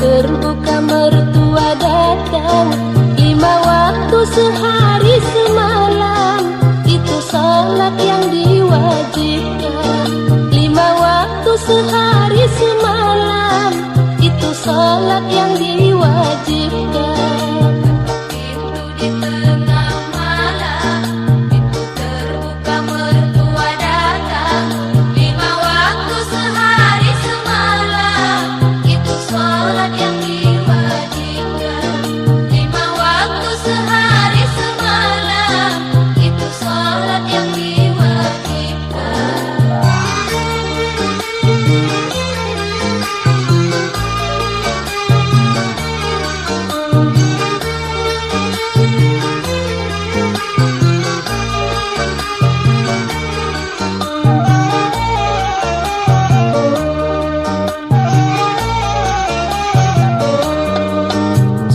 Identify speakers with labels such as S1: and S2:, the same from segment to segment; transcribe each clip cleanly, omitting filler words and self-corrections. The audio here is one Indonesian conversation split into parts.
S1: terbuka mertua datang, 5 waktu sehari semalam, itu salat yang diwajibkan. 5 waktu sehari semalam, itu salat yang diwajibkan. Pintu di tengah malam, pintu terbuka mertua datang, 5 waktu sehari semalam, itu salat yang diwajibkan. 5 waktu sehari semalam, itu salat yang diwajibkan.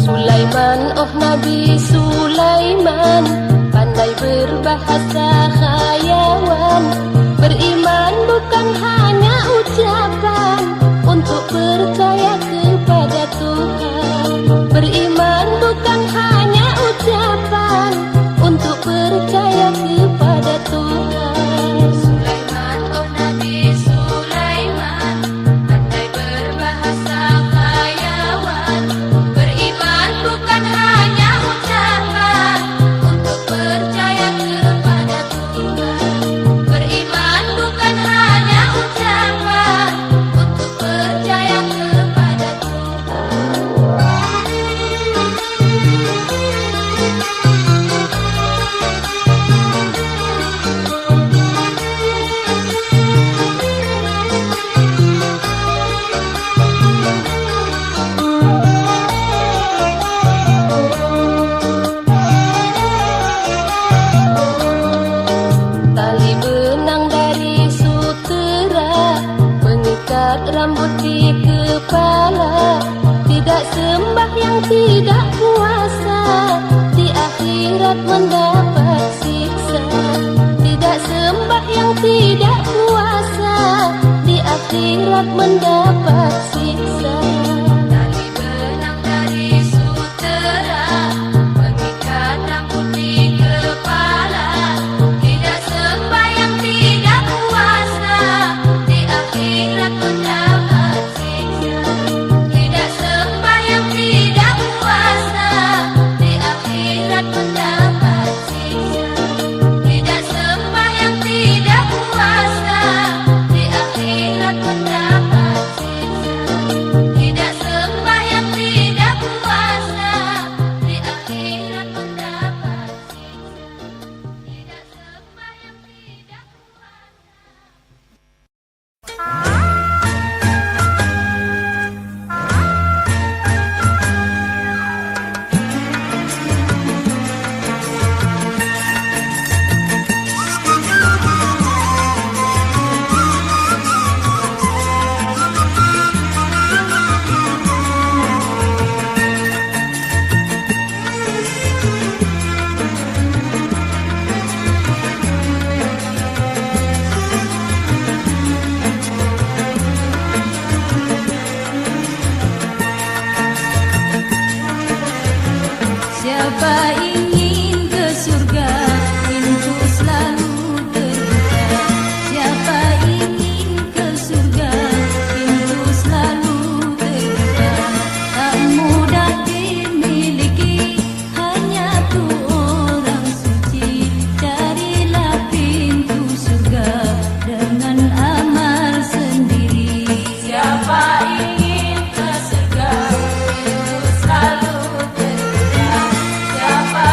S1: Sulaiman, oh Nabi Sulaiman, pandai berbahasa khayawan. Beriman bukan hanya ucapan, untuk percaya kepada Tuhan. Beriman bukan hanya ucapan, untuk percaya kepada Tuhan. Sulaiman, oh Nabi Sulaiman, pandai berbahasa khayawan. Beriman bukan hanya ucapan, untuk percaya kepada Tuhan. Beriman bukan hanya ucapan, untuk percaya kepada Tuhan. Tali benang dari sutera, mengikat rambut di kepala. Tidak sembahyang, tidak puasa, di akhirat mendapat siksa. Tidak sembahyang, tidak puasa, di akhirat mendapat siksa. Tali benang dari sutera, mengikat rambut di kepala. Tidak sembahyang, tidak puasa, di akhirat mendapat siksa. Tidak sembahyang, tidak puasa, di akhirat mendapat siksa. Tidak sembahyang, tidak puasa, di akhirat mendapat siksa. Tidak sembahyang, tidak puasa, di akhirat mendapat siksa. Tidak sembahyang, tidak Siapa ingin ke surga, pintu selalu terbuka. Siapa ingin ke surga, pintu selalu terbuka. Tak mudah dimiliki, hanya tuh orang suci. Carilah pintu surga dengan amal sendiri. Siapa ingin ke surga, pintu selalu terbuka. Siapa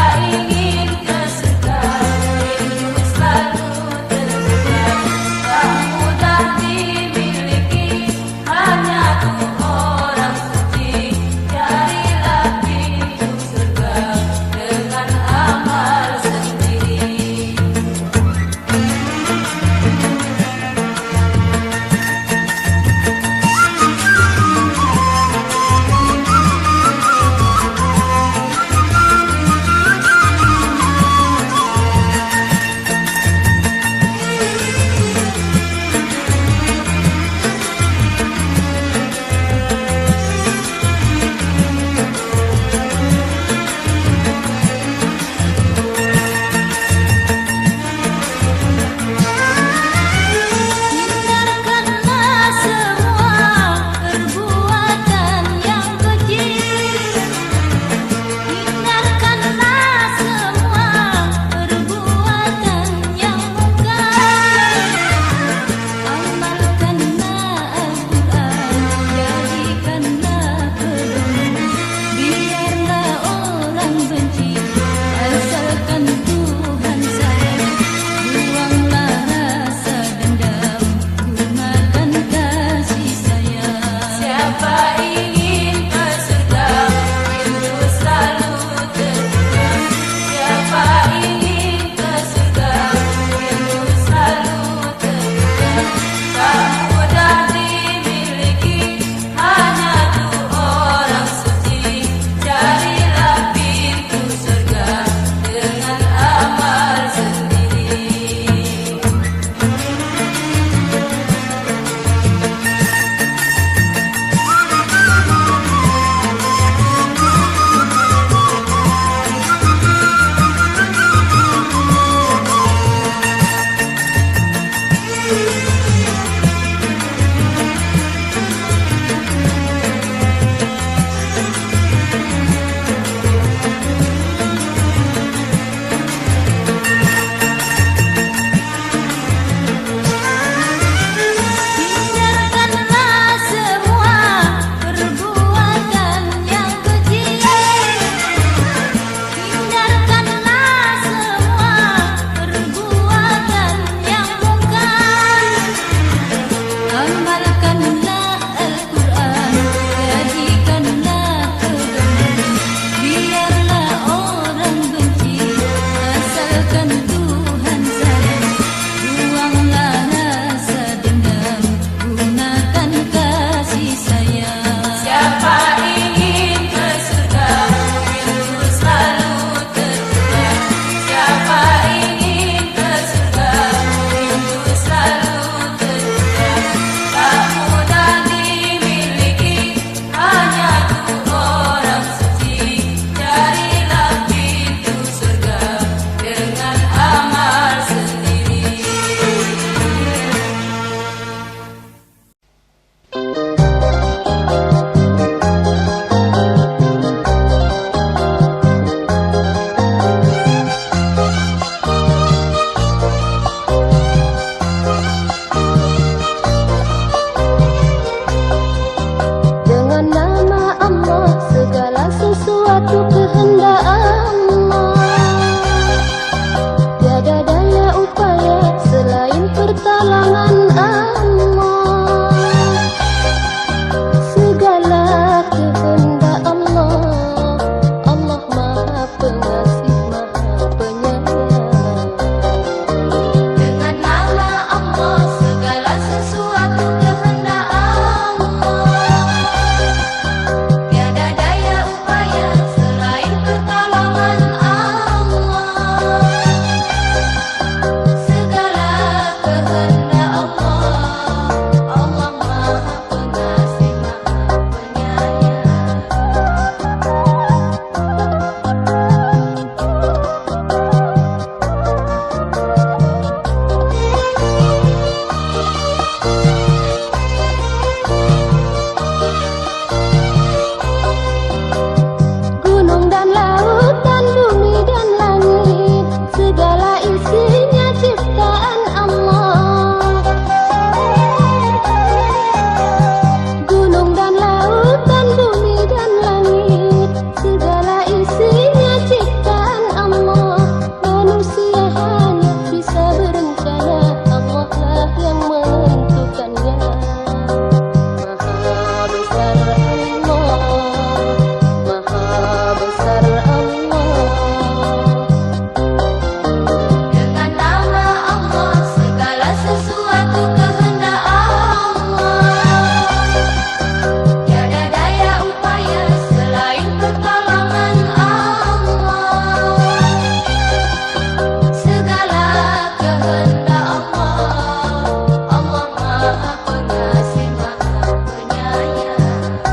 S1: Maha Pengasih Maha Penyayang.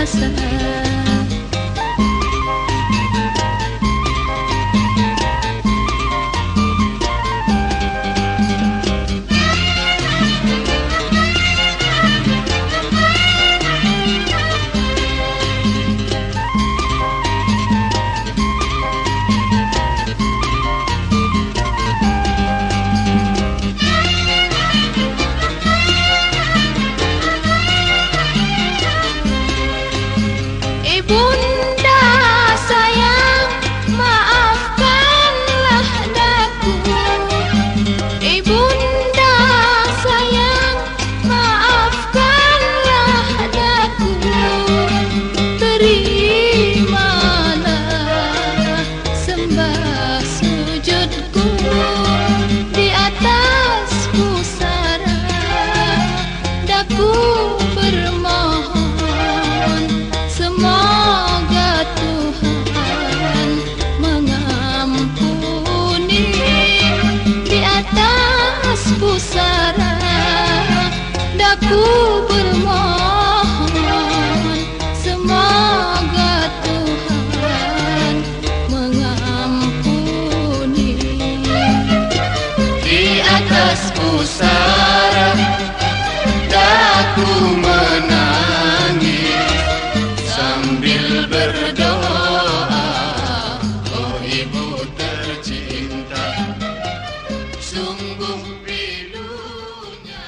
S1: rasa.
S2: Bunda sayang, maafkanlah daku. Bunda sayang, maafkanlah daku. Terimalah sembah sujudku di atas pusara. Daku bermohon, semoga Tuhan mengampuni di atas pusara. Daku bermohon, semoga Tuhan mengampuni.
S3: Di atas pusara daku menangis sambil berdoa, oh ibu tercinta, sungguh pilunya.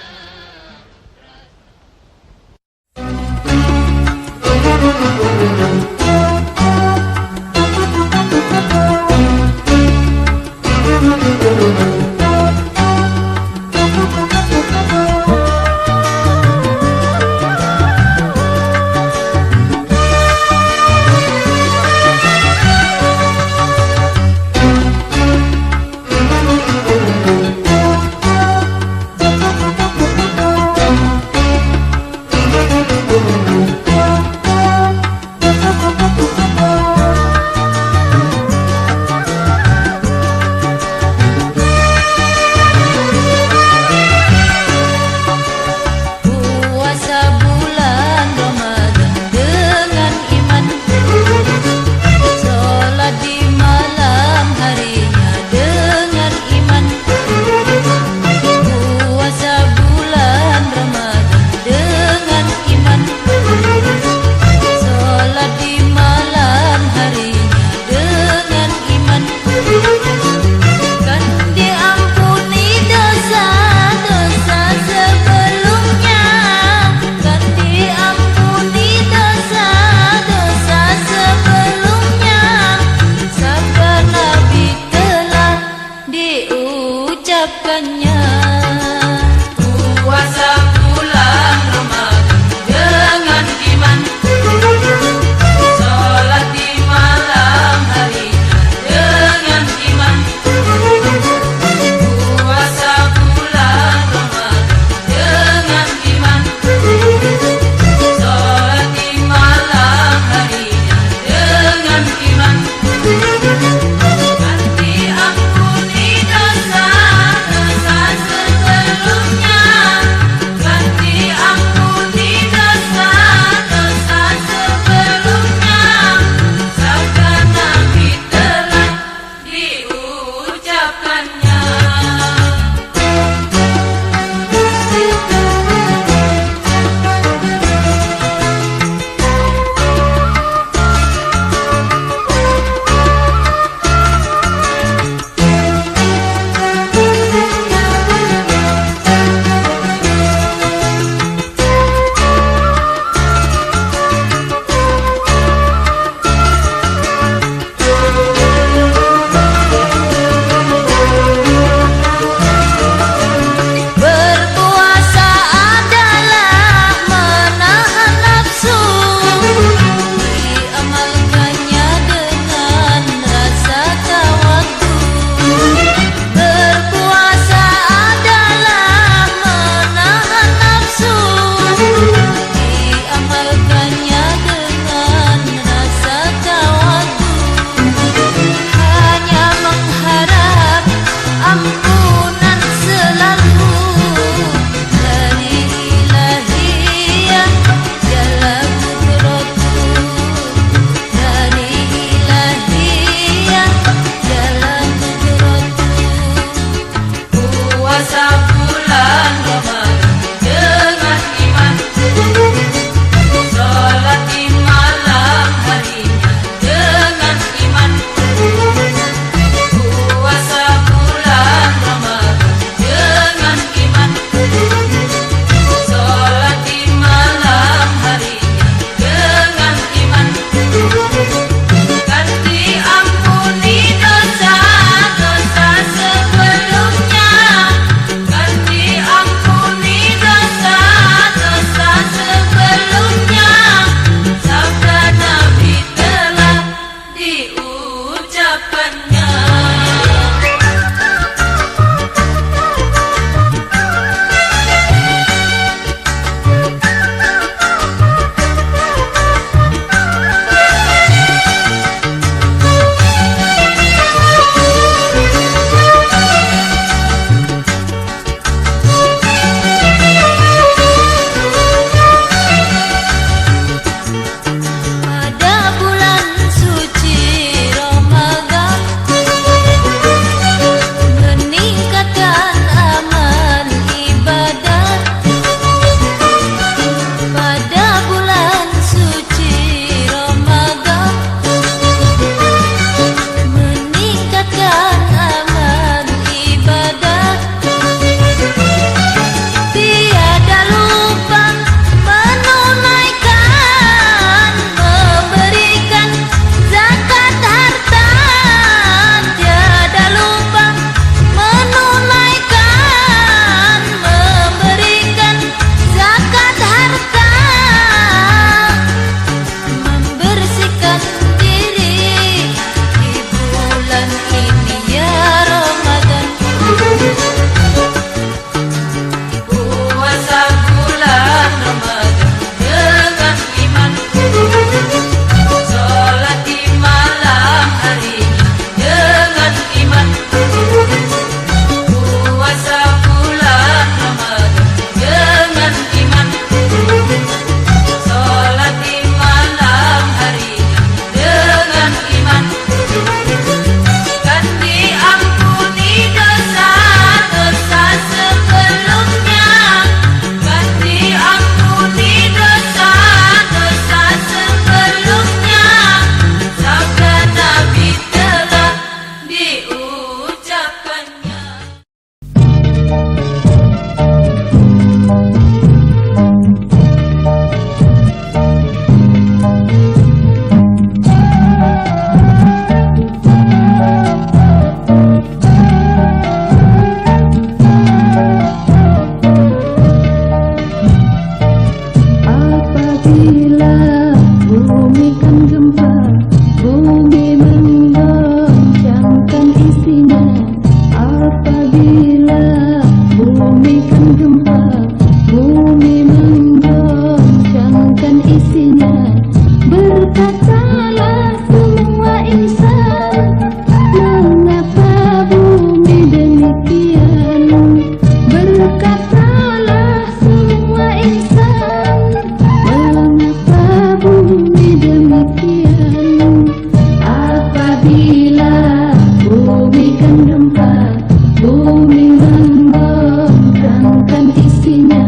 S1: bagaikan gempa, bumi menggoncangkan isinya.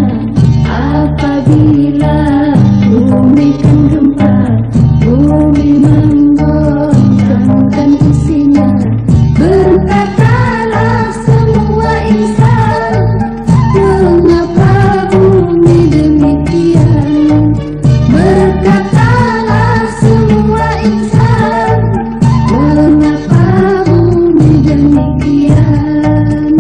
S1: Apabila bumi kan gempa, bumi menggoncangkan isinya. Berkatalah semua insan, mengapa bumi demikian? Berkatalah semua insan, mengapa bumi demikian?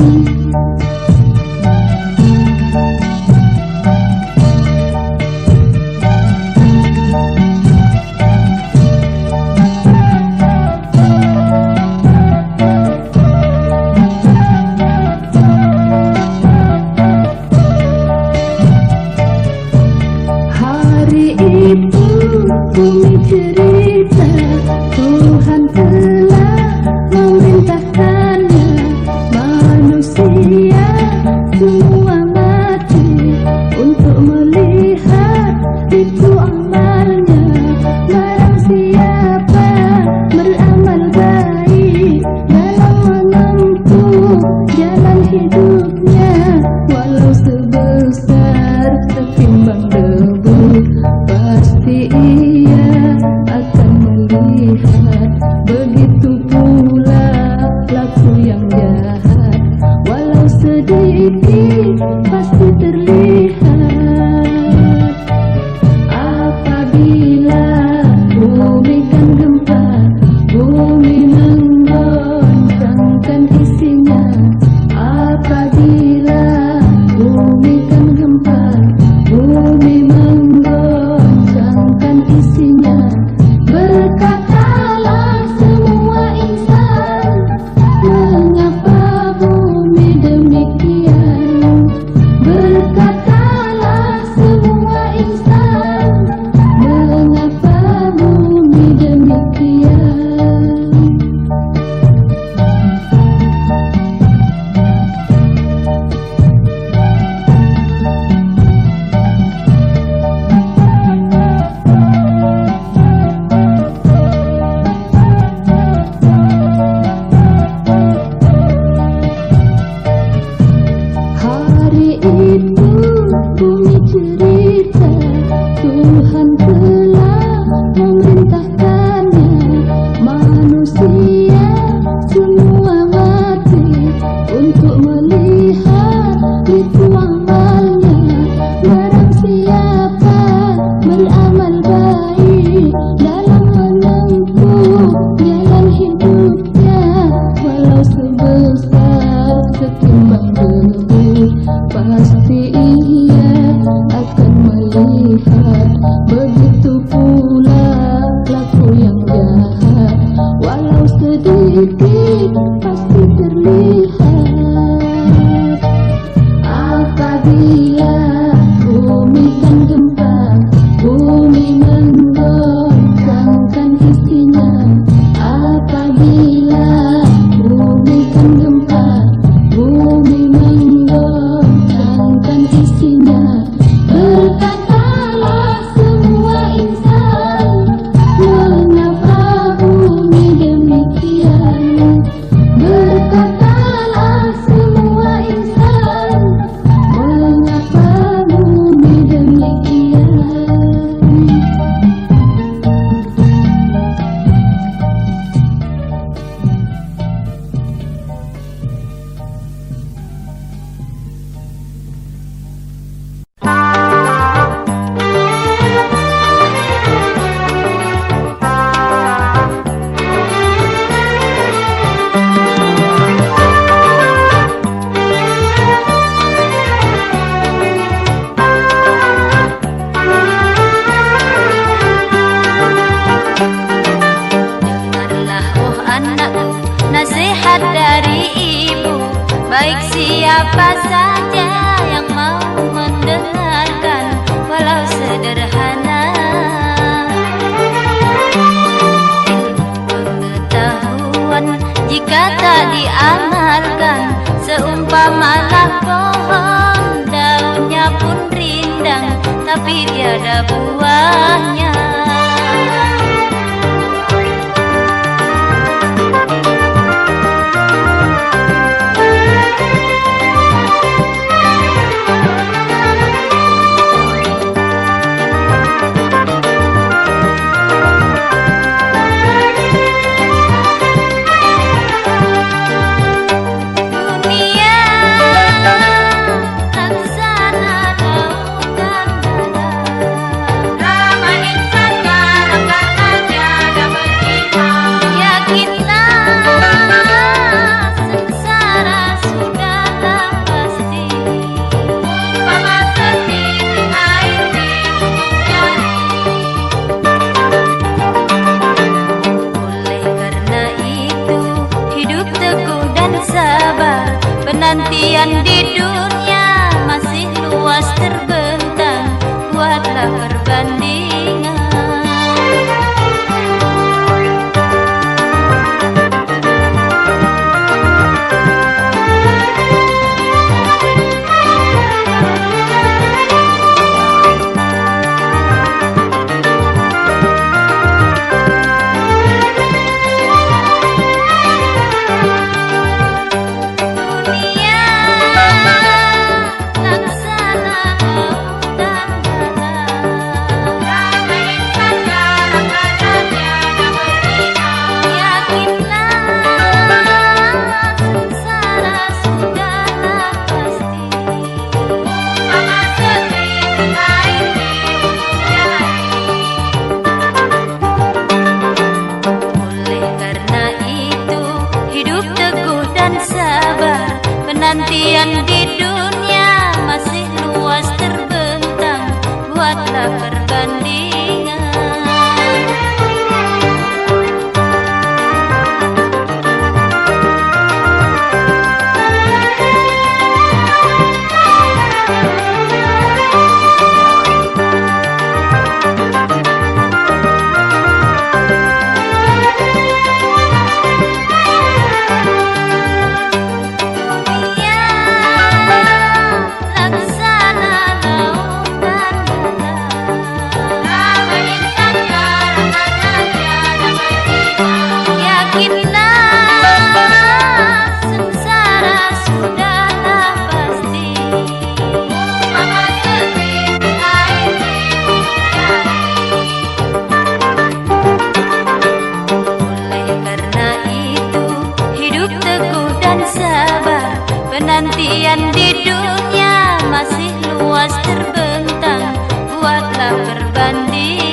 S1: Hari itu bumi cerita, Tuhan telah memerintahkannya. Manusia semua mati untuk melihat itu amalnya. Barang siapa beramal baik dalam menempuh jalan hidupnya, walau sebesar setimbang debu, pasti ia akan melihat. Begitu pula laku yang jahat, walau sedikit pasti terlihat. Apabila bumi kan gempa, bumi menggoncangkan isinya. Apabila bumi kan gempa, bumi menggoncangkan isinya. Berkatalah semua insan, mengapa bumi demikian? Berkatalah semua insan, mengapa bumi demikian? Hari itu bumi cerita, Tuhan telah memerintahkannya. Manusia semua mati untuk melihat itu amalnya. Barang siapa beramal baik dalam menempuh jalan hidupnya, walau sebesar setimbang debu, pasti ia akan melihat. Begitu pula laku yang jahat, walau sedikit pasti terlihat. Apabila bumi kan gempa, bumi menggoncangkan isinya. Apabila bumi kan gempa, bumi menggoncangkan isinya. Berkatalah semua insan, mengapa bumi demikian? Berkatalah semua insan, mengapa bumi demikian?
S4: Dengarlah oh anakku, nasihat dari ibu. Baik siapa saja yang mau mendengarkan, walau sederhana. Ilmu pengetahuan jika tak diamalkan, seumpamalah pohon, daunnya pun rindang, tapi tiada buahnya. dan sabar. Penantian di dunia masih luas terbentang, buatlah perbandingan. Penantian di dunia masih luas terbentang, buatlah perbandingan. Penantian di dunia masih luas terbentang, buatlah perbandingan.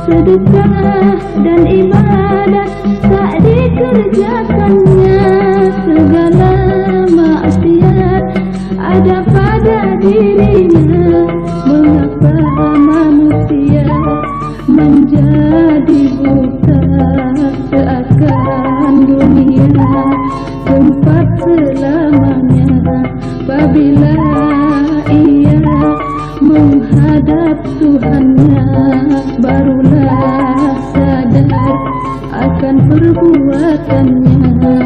S1: sedekah dan ibadah tak dikerjakannya, segala maksiat ada pada dirinya. Mengapa manusia menjadi buta seakan dunia tempat selamanya? Apabila ia menghadap Tuhannya, barulah sadar akan perbuatannya.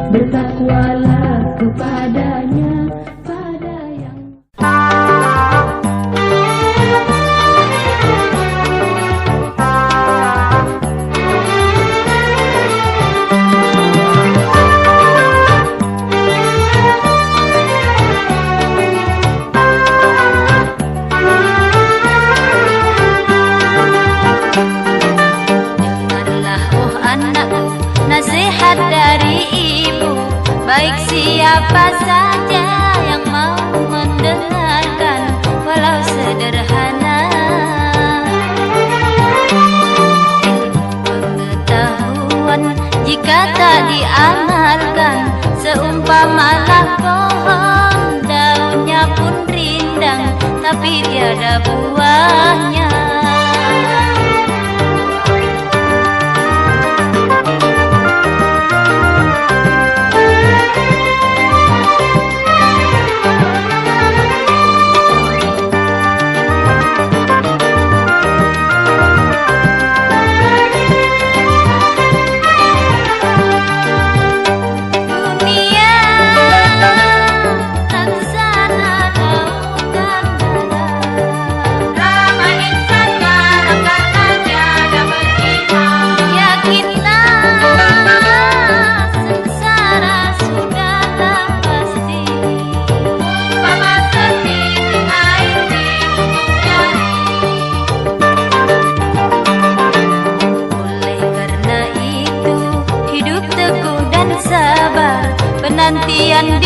S1: Bertakwalah kepadanya pada yang
S4: nasihat dari ibu, baik siapa saja yang mau mendengarkan, walau sederhana. Pengetahuan jika tak diamalkan, seumpamalah pohon, daunnya pun rindang, tapi tiada buahnya. Penantian